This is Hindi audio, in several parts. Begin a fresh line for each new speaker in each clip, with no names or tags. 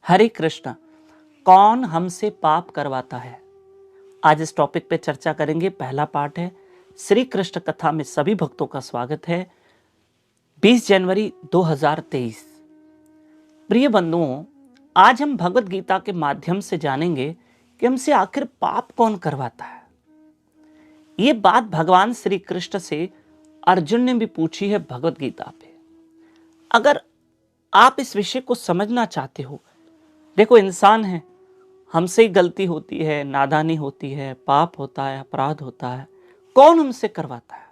हरे कृष्ण। कौन हमसे पाप करवाता है? आज इस टॉपिक पे चर्चा करेंगे। पहला पार्ट है श्री कृष्ण कथा में सभी भक्तों का स्वागत है। 20 जनवरी 2023। प्रिय बंधुओं, आज हम भगवत गीता के माध्यम से जानेंगे कि हमसे आखिर पाप कौन करवाता है। ये बात भगवान श्री कृष्ण से अर्जुन ने भी पूछी है भगवत गीता पे। अगर आप इस विषय को समझना चाहते हो, देखो इंसान है, हमसे ही गलती होती है, नादानी होती है, पाप होता है, अपराध होता है। कौन हमसे करवाता है?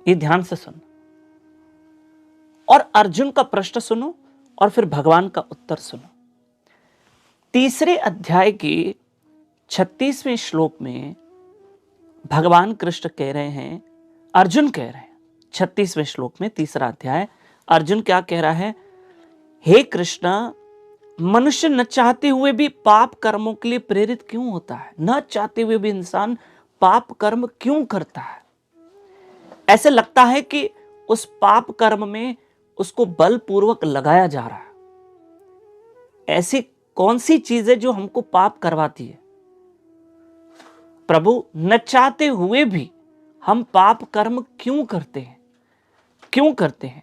ये ध्यान से सुनो और अर्जुन का प्रश्न सुनो और फिर भगवान का उत्तर सुनो। तीसरे अध्याय के 36वें श्लोक में भगवान कृष्ण कह रहे हैं, अर्जुन कह रहे हैं, 36वें श्लोक में तीसरा अध्याय, अर्जुन क्या कह रहा है? हे कृष्ण, मनुष्य न चाहते हुए भी पाप कर्मों के लिए प्रेरित क्यों होता है? न चाहते हुए भी इंसान पाप कर्म क्यों करता है? ऐसे लगता है कि उस पाप कर्म में उसको बलपूर्वक लगाया जा रहा है। ऐसी कौन सी चीज है जो हमको पाप करवाती है? प्रभु, न चाहते हुए भी हम पाप कर्म क्यों करते हैं? क्यों करते हैं?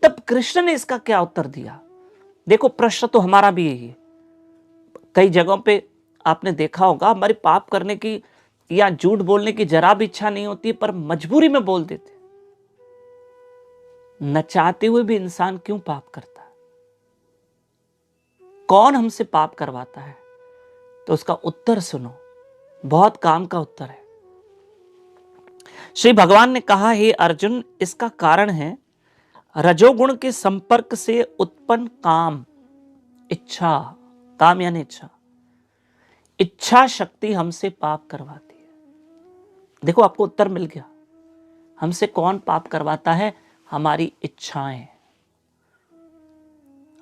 तब कृष्ण ने इसका क्या उत्तर दिया? देखो, प्रश्न तो हमारा भी यही है। कई जगहों पे आपने देखा होगा, हमारी पाप करने की या झूठ बोलने की जरा भी इच्छा नहीं होती है, पर मजबूरी में बोल देते। न चाहते हुए भी इंसान क्यों पाप करता है? कौन हमसे पाप करवाता है? तो उसका उत्तर सुनो, बहुत काम का उत्तर है। श्री भगवान ने कहा, हे अर्जुन, इसका कारण है रजोगुण के संपर्क से उत्पन्न काम, इच्छा। काम यानी इच्छा। इच्छा शक्ति हमसे पाप करवाती है। देखो, आपको उत्तर मिल गया। हमसे कौन पाप करवाता है? हमारी इच्छाएं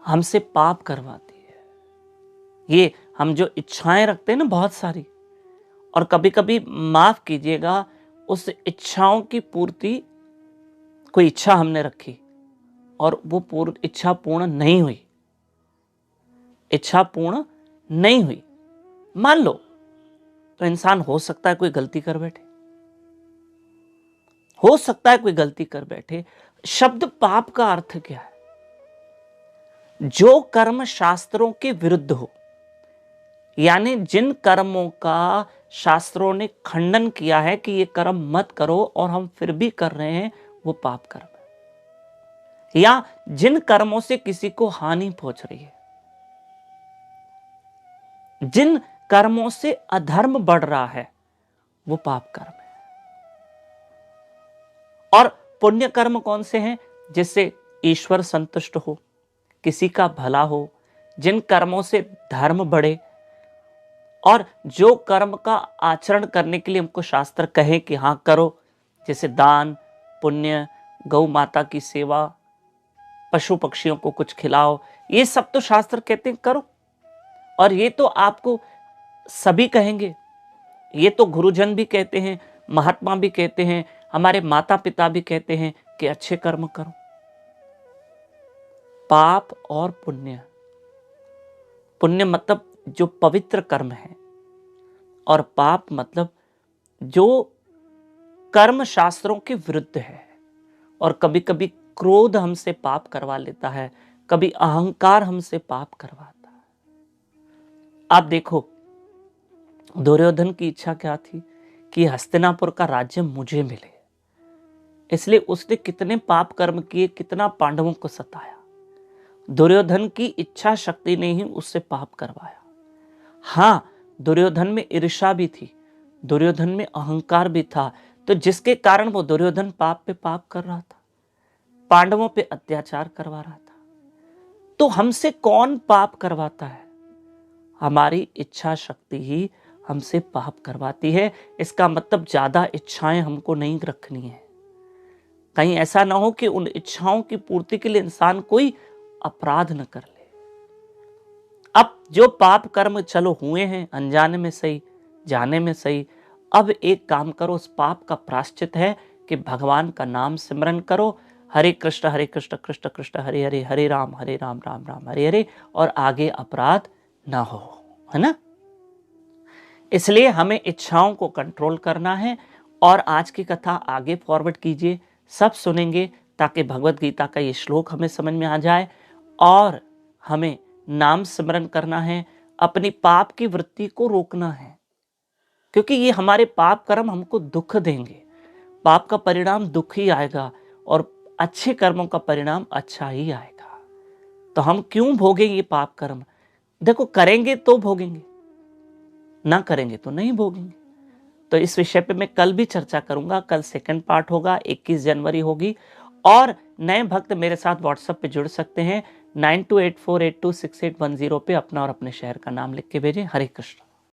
हमसे पाप करवाती है। ये हम जो इच्छाएं रखते हैं ना, बहुत सारी, और कभी कभी माफ कीजिएगा, उस इच्छाओं की पूर्ति, कोई इच्छा हमने रखी और वो इच्छा पूर्ण नहीं हुई, इच्छा पूर्ण नहीं हुई, मान लो, तो इंसान हो सकता है कोई गलती कर बैठे, हो सकता है कोई गलती कर बैठे। शब्द पाप का अर्थ क्या है? जो कर्म शास्त्रों के विरुद्ध हो, यानी जिन कर्मों का शास्त्रों ने खंडन किया है कि ये कर्म मत करो और हम फिर भी कर रहे हैं, वो पाप कर्म है। या जिन कर्मों से किसी को हानि पहुंच रही है, जिन कर्मों से अधर्म बढ़ रहा है, वो पाप कर्म है। और पुण्य कर्म कौन से हैं? जिससे ईश्वर संतुष्ट हो, किसी का भला हो, जिन कर्मों से धर्म बढ़े, और जो कर्म का आचरण करने के लिए हमको शास्त्र कहे कि हाँ करो, जैसे दान, पुण्य, गौ माता की सेवा, पशु पक्षियों को कुछ खिलाओ, ये सब तो शास्त्र कहते हैं करो। और ये तो आपको सभी कहेंगे, ये तो गुरुजन भी कहते हैं, महात्मा भी कहते हैं, हमारे माता पिता भी कहते हैं कि अच्छे कर्म करो। पाप और पुण्य, पुण्य मतलब जो पवित्र कर्म है, और पाप मतलब जो कर्म शास्त्रों के विरुद्ध है। और कभी कभी क्रोध हमसे पाप करवा लेता है, कभी अहंकार हमसे पाप करवाता है। आप देखो, दुर्योधन की इच्छा क्या थी? कि हस्तिनापुर का राज्य मुझे मिले, इसलिए उसने कितने पाप कर्म किए, कितना पांडवों को सताया। दुर्योधन की इच्छा शक्ति ने ही उससे पाप करवाया। हां, दुर्योधन में ईर्ष्या भी थी, दुर्योधन में अहंकार भी था, तो जिसके कारण वो दुर्योधन पाप पे पाप कर रहा था, पांडवों पे अत्याचार करवा रहा था। तो हमसे कौन पाप करवाता है? हमारी इच्छा शक्ति ही हमसे पाप करवाती है। इसका मतलब ज्यादा इच्छाएं हमको नहीं रखनी है। कहीं ऐसा ना हो कि उन इच्छाओं की पूर्ति के लिए इंसान कोई अपराध न कर ले। अब जो पाप कर्म चलो हुए हैं, अनजाने में सही, जाने में सही, अब एक काम करो, उस पाप का प्रायश्चित है कि भगवान का नाम सिमरन करो, हरे कृष्ण कृष्ण कृष्ण हरे हरे, हरे राम राम राम हरे हरे, और आगे अपराध ना हो, है ना। इसलिए हमें इच्छाओं को कंट्रोल करना है। और आज की कथा आगे फॉरवर्ड कीजिए, सब सुनेंगे ताकि भगवत गीता का ये श्लोक हमें समझ में आ जाए। और हमें नाम स्मरण करना है, अपनी पाप की वृत्ति को रोकना है, क्योंकि ये हमारे पाप कर्म हमको दुख देंगे। पाप का परिणाम दुख ही आएगा और अच्छे कर्मों का परिणाम अच्छा ही आएगा। तो हम क्यों भोगे ये पाप कर्म? देखो, करेंगे तो भोगेंगे, ना करेंगे तो नहीं भोगेंगे। तो इस विषय पे मैं कल भी चर्चा करूंगा। कल सेकंड पार्ट होगा, 21 जनवरी होगी। और नए भक्त मेरे साथ व्हाट्सएप पे जुड़ सकते हैं, 9284826810 पे अपना और अपने शहर का नाम लिख के भेजें। हरे कृष्ण।